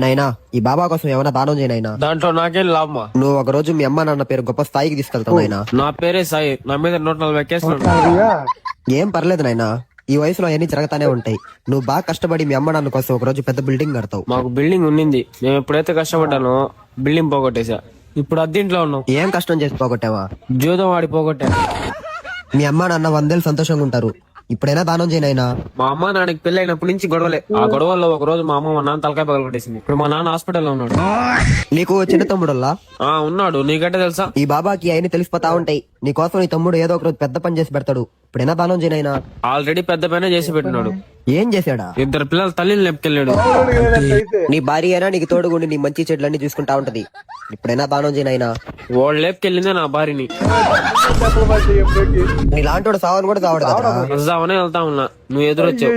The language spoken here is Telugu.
నైనా ఈ బాబా కోసం ఏమైనా దానం చేయనైనా. దాంట్లో నాకేం లాభమా? నువ్వు ఒక రోజు మీ అమ్మ నాన్న పేరు గొప్ప స్థాయికి తీసుకెళ్తావు నాయనా. నా పేరే సాయి, నా మీద 140 కేసులు. ఏం పర్లేదు నాయనా, ఈ వయసులో అన్ని జరుగుతానే ఉంటాయి. నువ్వు బాగా కష్టపడి మీ అమ్మ నాన్న కోసం ఒక రోజు పెద్ద బిల్డింగ్ కడతావు. మాకు బిల్డింగ్ ఉండింది, మేము ఎప్పుడైతే కష్టపడ్డానో బిల్డింగ్ పోగొట్టేశా. ఇప్పుడు అద్దీంట్లో ఉన్నాం. ఏం కష్టం చేసి పోగొట్టావా? జూదం ఆడి పోగొట్టా. మీ అమ్మ నాన్న 100 ఏళ్ళు సంతోషంగా ఉంటారు. ఇప్పుడైనా దానం చేయనైనా. మా అమ్మ నాన్నకి పెళ్లి అయినప్పటి నుంచి గొడవలే. ఆ గొడవల్లో ఒక రోజు మా అమ్మ మా నాన్న తలకాయ పగలగొట్టేసింది. ఇప్పుడు మా నాన్న హాస్పిటల్లో ఉన్నాడు. నీకు చిన్న తమ్ముడుల్లా? ఉన్నాడు. నీకంటే తెలుసా? ఈ బాబాకి అయినా తెలిసిపోతా ఉంటాయి. నీ కోసం నీ తమ్ముడు ఏదో ఒక రోజు పెద్ద పని చేసి పెడతాడు. ఇప్పుడైనా దానం చేయనైనా. ఆల్రెడీ పెద్ద పైన చేసి పెట్టినాడు. ఏం చేశాడా? 2 పిల్లల తల్లిని లేపుకెళ్ళాడు. నీ భార్య అయినా నీకు తోడుగుండి నీ మంచి చెడ్లన్నీ చూసుకుంటా ఉంటది. ఇప్పుడైనా దానం చేయనైనా. వాడు లేపుకెళ్ళిందే నా భార్యని. నీలాంటి సావని కూడా సావడదా? వస్తావనే వెళ్తా ఉన్నా, నువ్వు ఎదురొచ్చావు.